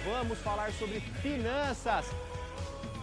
vamos falar sobre finanças.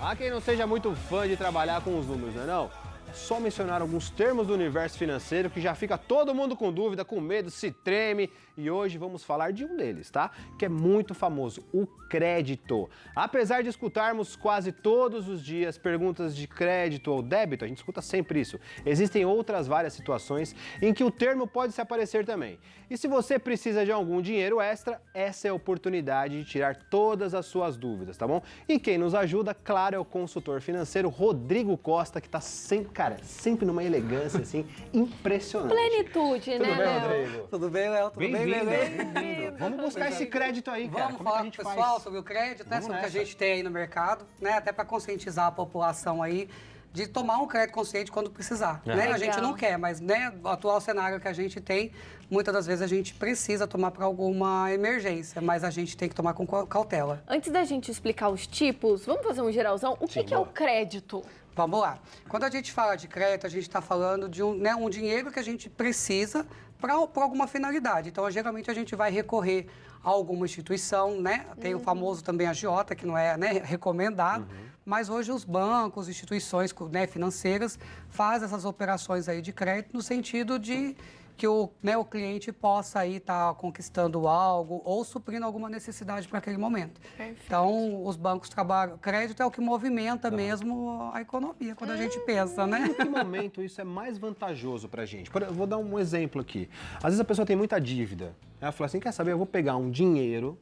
Há quem não seja muito fã de trabalhar com os números, não é não? É só mencionar alguns termos do universo financeiro que já fica todo mundo com dúvida, com medo, se treme. E hoje vamos falar de um deles, tá? Que é muito famoso, o crédito. Apesar de escutarmos quase todos os dias perguntas de crédito ou débito, a gente escuta sempre isso. Existem outras várias situações em que o termo pode se aparecer também. E se você precisa de algum dinheiro extra, essa é a oportunidade de tirar todas as suas dúvidas, tá bom? E quem nos ajuda, claro, é o consultor financeiro Rodrigo Costa, que tá sempre numa elegância, assim, impressionante. Plenitude, Tudo né, bem, Léo? Rodrigo? Tudo bem, Léo? Tudo bem, Bem-vindo. Vamos buscar esse crédito aí, cara. Vamos Como é falar que a gente com o pessoal faz? sobre o crédito, né? Vamos Sobre o que a nessa. gente tem aí no mercado, né? Até para conscientizar a população aí de tomar um crédito consciente quando precisar, né? Legal. A gente não quer, mas né, o atual cenário que a gente tem, muitas das vezes a gente precisa tomar para alguma emergência, mas a gente tem que tomar com cautela. Antes da gente explicar os tipos, vamos fazer um geralzão? O Sim, que é o bora. crédito? Vamos lá. Quando a gente fala de crédito, a gente está falando de um dinheiro que a gente precisa para alguma finalidade. Então, geralmente, a gente vai recorrer a alguma instituição, né? Tem o famoso também agiota, que não é recomendado, mas hoje os bancos, instituições financeiras fazem essas operações aí de crédito no sentido de que o cliente possa aí estar conquistando algo ou suprindo alguma necessidade para aquele momento. Perfeito. Então, os bancos trabalham... Crédito é o que movimenta mesmo a economia, quando a gente pensa, né? Em que momento isso é mais vantajoso pra gente? Eu vou dar um exemplo aqui. Às vezes a pessoa tem muita dívida. Ela fala assim, quer saber, eu vou pegar um dinheiro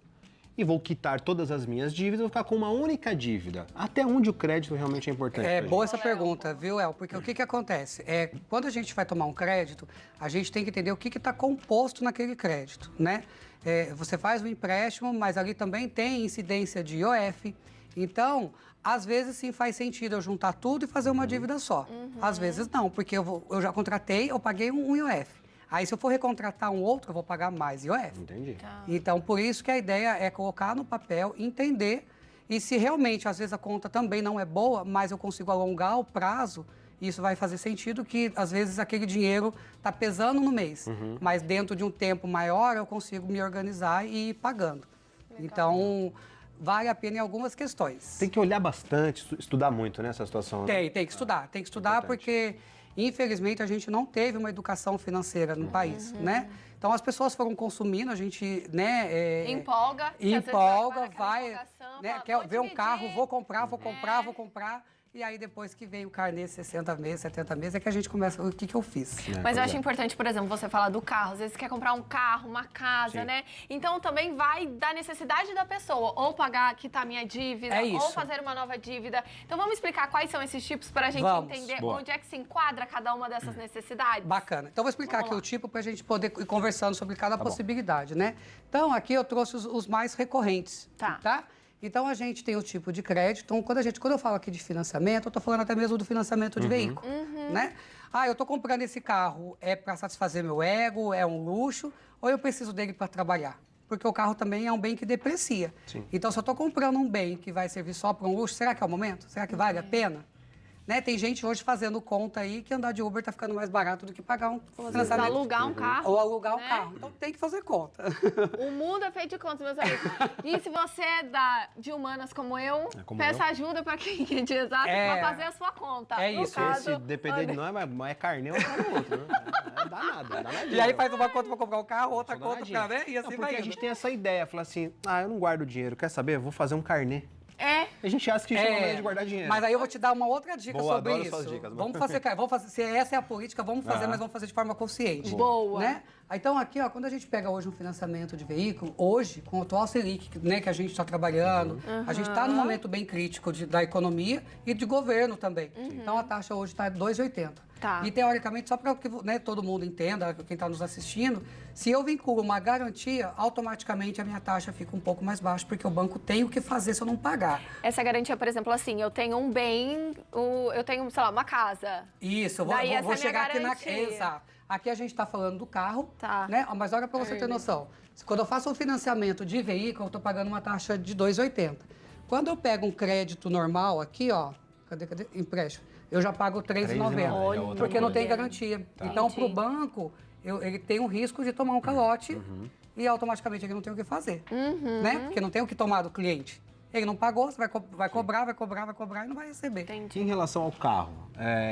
e vou quitar todas as minhas dívidas, vou ficar com uma única dívida. Até onde o crédito realmente é importante? É pra boa gente? essa pergunta, viu, El? Porque o que acontece? Quando a gente vai tomar um crédito, a gente tem que entender o que está composto naquele crédito, né? Você faz um empréstimo, mas ali também tem incidência de IOF. Então, às vezes sim faz sentido eu juntar tudo e fazer uma dívida só. Às vezes não, porque eu já contratei, eu paguei um IOF. Aí, se eu for recontratar um outro, eu vou pagar mais IOF. Entendi. Tá. Então, por isso que a ideia é colocar no papel, entender, e se realmente, às vezes, a conta também não é boa, mas eu consigo alongar o prazo, isso vai fazer sentido que, às vezes, aquele dinheiro está pesando no mês, mas dentro de um tempo maior, eu consigo me organizar e ir pagando. Então, vale a pena em algumas questões. Tem que olhar bastante, estudar muito nessa situação. né? Tem que estudar. Tem que estudar Importante. porque, infelizmente, a gente não teve uma educação financeira no país, né? Então, as pessoas foram consumindo, a gente, né... Empolga. que às vezes Empolga, naquela vai, empolgação, né, fala, quer vou ver um dividir. carro, vou comprar. E aí, depois que vem o carnê 60 meses, 70 meses, é que a gente começa, o que eu fiz? Mas pois eu é. acho importante, por exemplo, você falar do carro. Às vezes quer comprar um carro, uma casa, Sim. né? Então também vai da necessidade da pessoa. Ou pagar, quitar minha dívida, É isso. ou fazer uma nova dívida. Então vamos explicar quais são esses tipos para a gente Vamos. entender Boa. onde é que se enquadra cada uma dessas necessidades. Bacana. Então, vou explicar Vamos aqui lá. o tipo para a gente poder ir conversando sobre cada bom. possibilidade, né? Então, aqui eu trouxe os mais recorrentes, Tá. Então, a gente tem o tipo de crédito. Então, quando eu falo aqui de financiamento, eu estou falando até mesmo do financiamento de veículo, né? Ah, eu estou comprando esse carro, é para satisfazer meu ego, é um luxo, ou eu preciso dele para trabalhar? Porque o carro também é um bem que deprecia. Sim. Então, se eu estou comprando um bem que vai servir só para um luxo, será que é o momento? Será que vale a pena? Né? Tem gente hoje fazendo conta aí que andar de Uber está ficando mais barato do que pagar um Às vezes financiamento. alugar um carro. Ou alugar o né? carro. Então tem que fazer conta. O mundo é feito de contas, meus amigos. E se você é de humanas como eu, como peça eu. ajuda para quem é de exato para fazer a sua conta. É No isso. caso, Se depender de nós, mas é carnê ou para o outro, né? É danado. E aí faz uma conta para comprar o carro, outra Só conta para ver, e assim Não, vai porque a indo. gente tem essa ideia, falar assim, eu não guardo dinheiro, quer saber? Eu vou fazer um carnê. A gente acha que isso é uma maneira de guardar dinheiro. Mas aí eu vou te dar uma outra dica Boa, sobre adoro isso. suas dicas. Vamos fazer, se essa é a política, vamos fazer, mas vamos fazer de forma consciente. Boa. Né? Então aqui, ó, quando a gente pega hoje um financiamento de veículo, hoje, com o atual Selic, né, que a gente está trabalhando, a gente está num momento bem crítico da economia e de governo também. Então a taxa hoje está 2,80. Tá. E teoricamente, só para que todo mundo entenda, quem está nos assistindo, se eu vinculo uma garantia, automaticamente a minha taxa fica um pouco mais baixa, porque o banco tem o que fazer se eu não pagar. Essa garantia, por exemplo, assim, eu tenho um bem, eu tenho, sei lá, uma casa. Isso, eu Daí essa vou é a minha chegar aqui na... garantia. Exato. Aqui a gente está falando do carro, Tá. né? Mas olha para você ter noção. Quando eu faço um financiamento de veículo, eu estou pagando uma taxa de 2,80. Quando eu pego um crédito normal aqui, ó, cadê? Empréstimo. Eu já pago 3,90. Olha, Porque não tem coisa. garantia. Tá. Então, Entendi. para o banco, ele tem um risco de tomar um calote e automaticamente ele não tem o que fazer, né? Porque não tem o que tomar do cliente. Ele não pagou, você vai cobrar e não vai receber. Entendi. Em relação ao carro,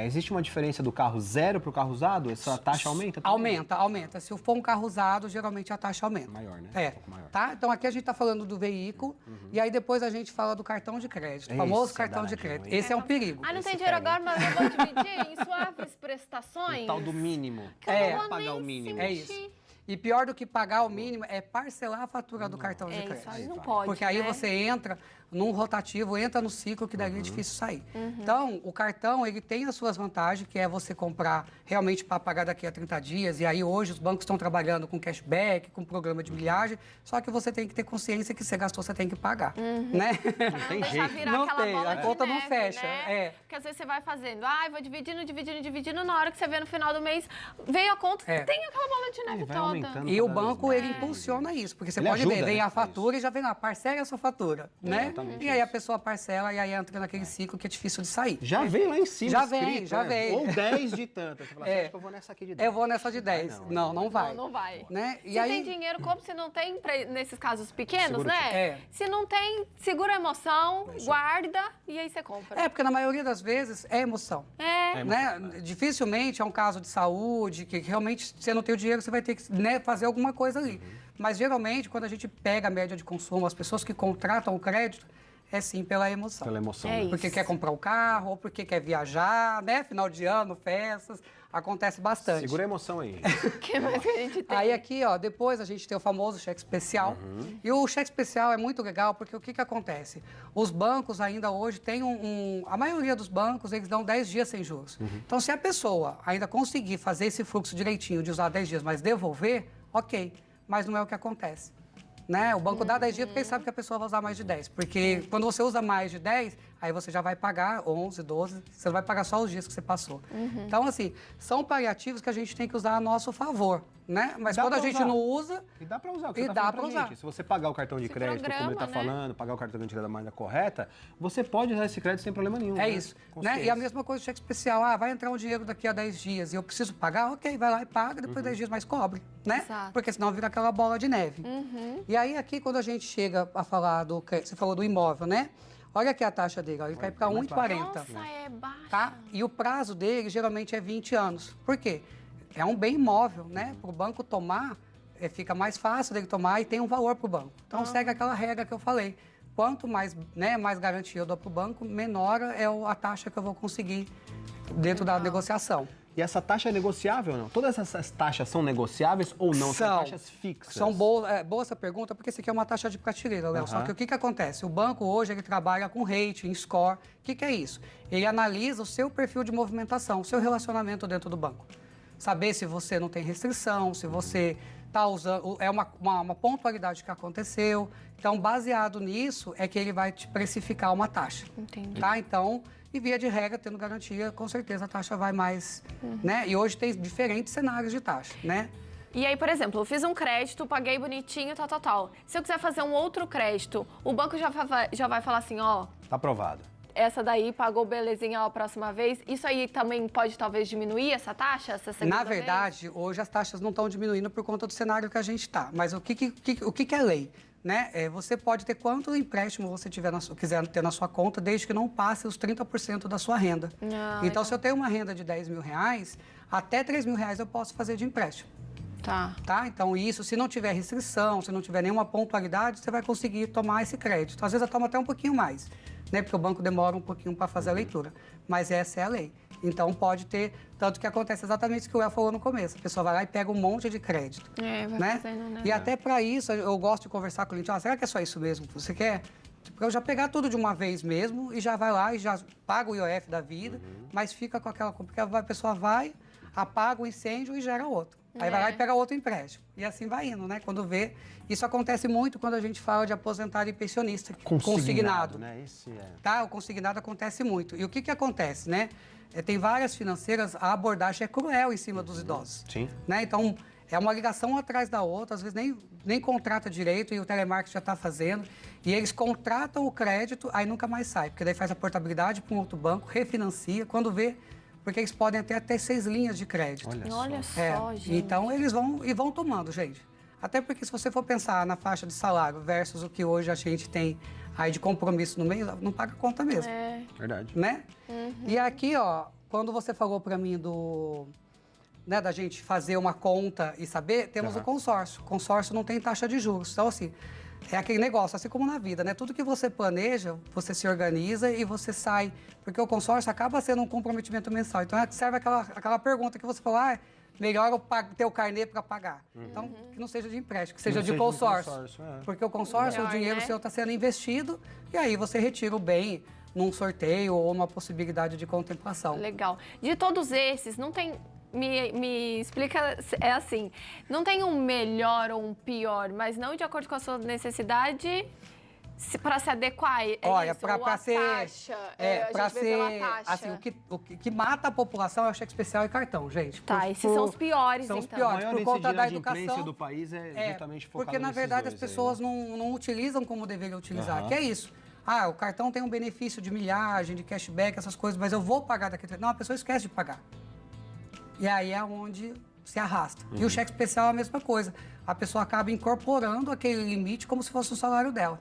existe uma diferença do carro zero para o carro usado? Essa taxa aumenta também? Aumenta. Se for um carro usado, geralmente a taxa aumenta. Maior, né? É. Um pouco maior. Tá? Então aqui a gente está falando do veículo e aí depois a gente fala do cartão de crédito, o famoso Esse cartão de danadinho, crédito. hein? Esse é um perigo. Ah, não tem Esse dinheiro pega. agora, mas eu vou dividir em suaves prestações. O tal do mínimo. Que eu não vou pagar nem o mínimo. se É mexer. isso. E pior do que pagar o mínimo é parcelar a fatura do cartão de É, crédito. isso aí não pode, Porque aí né? você entra num rotativo, entra no ciclo que daí é difícil sair. Então, o cartão, ele tem as suas vantagens, que é você comprar realmente para pagar daqui a 30 dias. E aí, hoje, os bancos estão trabalhando com cashback, com programa de milhagem. Só que você tem que ter consciência que você gastou, você tem que pagar, né? Não tem Deixar jeito. virar Não aquela tem, bola a de conta não neve, fecha, né? é. Porque às vezes você vai fazendo, vou dividindo, na hora que você vê no final do mês, veio a conta, É. tem aquela bola de neve vai toda. aumentando. E o cada vez banco, mais. ele impulsiona isso, porque você Ele pode ajuda, ver, vem né, a a fatura e já vem lá, parcela a sua fatura, né? Exatamente E aí a isso. pessoa parcela e aí entra naquele ciclo que é difícil de sair. Já vem lá em cima Já escrito, vem, já né? vem. Ou 10 de tanto. Você fala assim, É. acho que eu vou nessa aqui de 10. Eu vou nessa de 10. Não vai. Não vai. Né? E Se aí, tem dinheiro, compra. Se não tem, nesses casos pequenos, Segura o né? tipo. É. Se não tem, segura a emoção, guarda e aí você compra. porque na maioria das vezes é emoção. Né? Dificilmente é um caso de saúde, que realmente você não tem o dinheiro, você vai ter que, né, fazer alguma coisa ali. Mas geralmente, quando a gente pega a média de consumo, as pessoas que contratam o crédito, é sim pela emoção. Pela emoção. É né? isso. Porque quer comprar um carro, ou porque quer viajar, né? Final de ano, festas, acontece bastante. Segura a emoção aí. O que mais que a gente tem? Aí aqui, ó, depois a gente tem o famoso cheque especial. E o cheque especial é muito legal porque o que acontece? Os bancos ainda hoje têm a maioria dos bancos, eles dão 10 dias sem juros. Então, se a pessoa ainda conseguir fazer esse fluxo direitinho de usar 10 dias, mas devolver, ok. Mas não é o que acontece. Né? O banco dá 10 dias porque ele sabe que a pessoa vai usar mais de 10. Porque quando você usa mais de 10, aí você já vai pagar 11, 12, você não vai pagar só os dias que você passou. Então, assim, são paliativos que a gente tem que usar a nosso favor, né? Mas Dá quando a pra gente usar. não usa... E dá pra usar, o que E você tá dá falando pra pra usar. gente. Se você pagar o cartão de Se crédito, como ele tá programa, né? falando, pagar o cartão de crédito da maneira correta, você pode usar esse crédito sem problema nenhum. É né? isso. Né? E a Consciência. mesma coisa do cheque especial. Vai entrar um dinheiro daqui a 10 dias e eu preciso pagar? Ok, vai lá e paga, depois 10 dias mais cobre, né? Exato. Porque senão vira aquela bola de neve. E aí aqui, quando a gente chega a falar do... Você falou do imóvel, né? Olha aqui a taxa dele, ó, ele cai para mais 1,40. Nossa, é baixa. Tá? E o prazo dele geralmente é 20 anos. Por quê? É um bem imóvel, né? Para o banco tomar, fica mais fácil dele tomar e tem um valor para o banco. Então segue aquela regra que eu falei. Quanto mais, né, mais garantia eu dou para o banco, menor é a taxa que eu vou conseguir dentro da negociação. E essa taxa é negociável ou não? Todas essas taxas são negociáveis ou não? São taxas fixas? São boa essa pergunta, porque isso aqui é uma taxa de prateleira, Léo. Só que o que acontece? O banco hoje ele trabalha com rating, score. O que é isso? Ele analisa o seu perfil de movimentação, o seu relacionamento dentro do banco. Saber se você não tem restrição, se você está usando... É uma pontualidade que aconteceu. Então, baseado nisso, é que ele vai te precificar uma taxa. Entendi. Tá? Então... E via de regra, tendo garantia, com certeza a taxa vai mais, né? E hoje tem diferentes cenários de taxa, né? E aí, por exemplo, eu fiz um crédito, paguei bonitinho, tal. Se eu quiser fazer um outro crédito, o banco já vai falar assim, ó... Tá aprovado. Essa daí pagou belezinha a próxima vez. Isso aí também pode, talvez, diminuir essa taxa? Essa segunda Na vez? verdade, hoje as taxas não estão diminuindo por conta do cenário que a gente está. Mas o que é lei? Né? Você pode ter quanto empréstimo você quiser ter na sua conta, desde que não passe os 30% da sua renda. Então, se eu tenho uma renda de 10 mil reais, até 3 mil reais eu posso fazer de empréstimo. Tá? Então, isso, se não tiver restrição, se não tiver nenhuma pontualidade, você vai conseguir tomar esse crédito. Às vezes, eu tomo até um pouquinho mais, né? Porque o banco demora um pouquinho para fazer a leitura. Mas essa é a lei. Então, pode ter... Tanto que acontece exatamente isso que o El falou no começo. A pessoa vai lá e pega um monte de crédito. Vai fazendo, né? E até para isso, eu gosto de conversar com o cliente. Será que é só isso mesmo que você quer? Tipo, eu já pegar tudo de uma vez mesmo e já vai lá e já paga o IOF da vida, mas fica com aquela... Porque a pessoa vai, apaga o incêndio e gera outro. Aí vai lá e pega outro empréstimo. E assim vai indo, né? Quando vê... Isso acontece muito quando a gente fala de aposentado e pensionista. Consignado. Né? Esse é... Tá? O consignado acontece muito. E o que acontece, né? Tem várias financeiras, a abordagem é cruel em cima dos idosos. Sim. Né? Então, é uma ligação atrás da outra, às vezes nem contrata direito e o telemarketing já está fazendo. E eles contratam o crédito, aí nunca mais sai, porque daí faz a portabilidade para um outro banco, refinancia, quando vê, porque eles podem até ter 6 linhas de crédito. Olha só, gente. Então, eles vão tomando, gente. Até porque se você for pensar na faixa de salário versus o que hoje a gente tem aí de compromisso no mês, não paga conta mesmo. Verdade. Né? E aqui, ó, quando você falou para mim né, da gente fazer uma conta e saber, temos o consórcio. O consórcio não tem taxa de juros. Então, assim, é aquele negócio, assim como na vida, né? Tudo que você planeja, você se organiza e você sai. Porque o consórcio acaba sendo um comprometimento mensal. Então, serve aquela pergunta que você falou, melhor eu ter o carnê para pagar. Então, que não seja de empréstimo, que seja de consórcio. Porque o consórcio, o dinheiro seu está sendo investido e aí você retira o bem num sorteio ou numa possibilidade de contemplação. Legal. De todos esses, não tem... Me explica, é assim, não tem um melhor ou um pior, mas não de acordo com a sua necessidade para se adequar, Olha, isso? para ser, taxa, para a gente vê pela ser, taxa. assim, o que mata a população é o cheque especial e cartão, gente. Tá, esses são os piores, são os então. piores, O maior por conta da incidência educação do país é justamente focado porque, na nesses verdade, dois as pessoas aí, né? não utilizam como deveriam utilizar, que é isso. O cartão tem um benefício de milhagem, de cashback, essas coisas, mas eu vou pagar daqui a 3 Não, a pessoa esquece de pagar. E aí é onde se arrasta. E o cheque especial é a mesma coisa. A pessoa acaba incorporando aquele limite como se fosse o salário dela.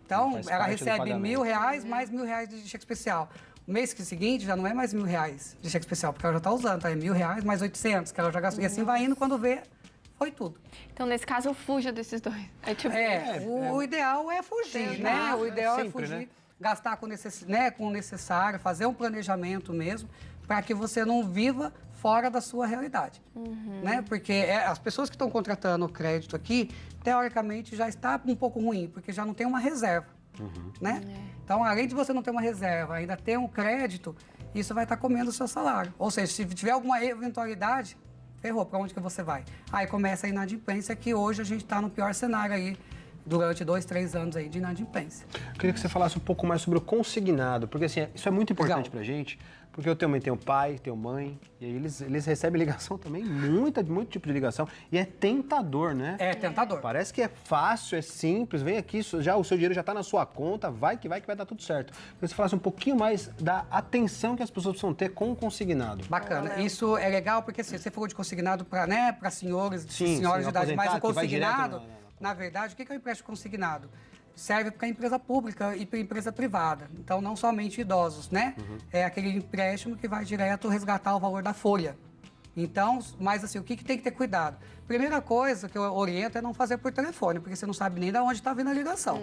Então, Faz ela parte do recebe pagamento. R$1.000 mais R$1.000 de cheque especial. O mês seguinte já não é mais R$1.000 de cheque especial, porque ela já está usando, tá? É R$1.000 mais 800, que ela já gastou. E assim vai indo, quando vê, foi tudo. Então, nesse caso, fuja desses dois. O ideal é fugir, né? O ideal é sempre, fugir, né? gastar com o necessário, fazer um planejamento mesmo, para que você não viva fora da sua realidade, né? Porque as pessoas que estão contratando o crédito aqui, teoricamente, já está um pouco ruim, porque já não tem uma reserva, né? Então, além de você não ter uma reserva, ainda ter um crédito, isso vai estar comendo o seu salário. Ou seja, se tiver alguma eventualidade, ferrou, para onde que você vai? Aí começa a inadimplência, que hoje a gente está no pior cenário aí, durante 2, 3 anos aí de inadimplência. Eu queria que você falasse um pouco mais sobre o consignado, porque assim, isso é muito importante pra gente, porque eu também tenho pai, tenho mãe, e aí eles recebem ligação também, muito tipo de ligação, e é tentador, né? É tentador. Parece que é fácil, é simples, vem aqui, já o seu dinheiro já está na sua conta, vai que vai dar tudo certo. Eu queria que você falasse um pouquinho mais da atenção que as pessoas precisam ter com o consignado. Bacana. Isso é legal porque assim, você falou de consignado para, né, para senhores, senhoras de idade, mas o aposentado que vai direto consignado, na verdade, o que é o empréstimo consignado? Serve para empresa pública e para empresa privada. Então, não somente idosos, né? É aquele empréstimo que vai direto resgatar o valor da folha. Então, mas assim, o que tem que ter cuidado? Primeira coisa que eu oriento é não fazer por telefone, porque você não sabe nem de onde está vindo a ligação.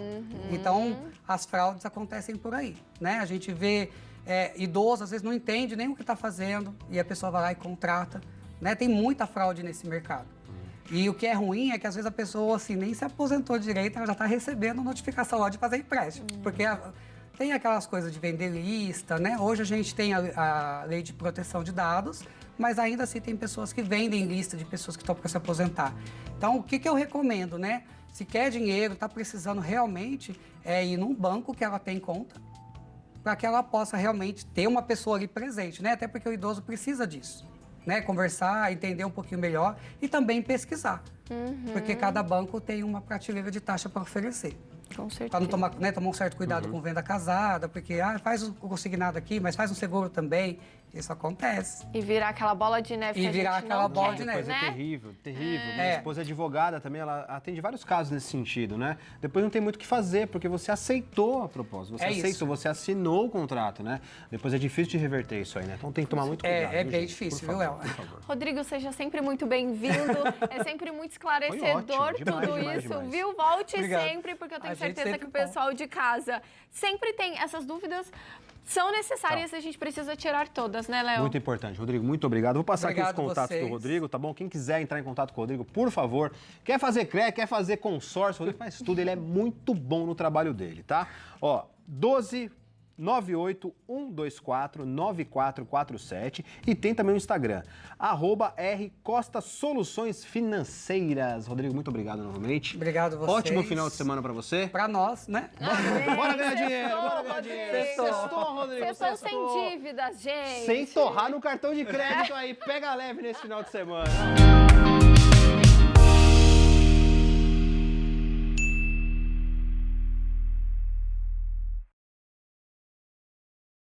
Então, as fraudes acontecem por aí, né? A gente vê idoso, às vezes não entende nem o que está fazendo e a pessoa vai lá e contrata, né? Tem muita fraude nesse mercado. E o que é ruim é que às vezes a pessoa assim, nem se aposentou direito, ela já está recebendo notificação lá de fazer empréstimo. Porque tem aquelas coisas de vender lista, né? Hoje a gente tem a lei de proteção de dados, mas ainda assim tem pessoas que vendem lista de pessoas que estão para se aposentar. Então, o que eu recomendo, né? Se quer dinheiro, está precisando realmente, ir num banco que ela tem conta, para que ela possa realmente ter uma pessoa ali presente, né? Até porque o idoso precisa disso. Né, conversar, entender um pouquinho melhor e também pesquisar. Porque cada banco tem uma prateleira de taxa para oferecer. Com certeza. Para não tomar, né, tomar um certo cuidado com venda casada, porque faz o consignado aqui, mas faz um seguro também. Isso acontece. E virar aquela bola de neve. E que a virar gente aquela não bola quer, de neve. Coisa né? terrível, terrível. Minha esposa é advogada também, ela atende vários casos nesse sentido, né? Depois não tem muito o que fazer, porque você aceitou a proposta, você aceitou, isso. você assinou o contrato, né? Depois é difícil de reverter isso aí, né? Então tem que tomar muito cuidado. É viu, bem gente? difícil, Por viu, favor, El? por favor. Rodrigo, seja sempre muito bem-vindo. É sempre muito esclarecedor Foi ótimo, tudo demais, isso, demais. viu? Volte Obrigado. sempre, porque eu tenho A gente certeza sempre que o pessoal de casa sempre tem essas dúvidas. São necessárias e a gente precisa tirar todas, né, Léo? Muito importante. Rodrigo, muito obrigado. Vou passar aqui os Obrigado contatos do vocês. Rodrigo, tá bom? Quem quiser entrar em contato com o Rodrigo, por favor. Quer fazer crédito, quer fazer consórcio, o Rodrigo faz tudo. Ele é muito bom no trabalho dele, tá? Ó, 12 98 124 9447 e tem também o Instagram, @rcostasoluçõesfinanceiras. Rodrigo, muito obrigado novamente. Obrigado a vocês. Ótimo final de semana pra você. Para nós, né? Bora ganhar dinheiro, bora ganhar Rodrigo. dinheiro. Sextou, Rodrigo. Pessoas sem dívidas, gente. Sem torrar no cartão de crédito aí. Pega leve nesse final de semana.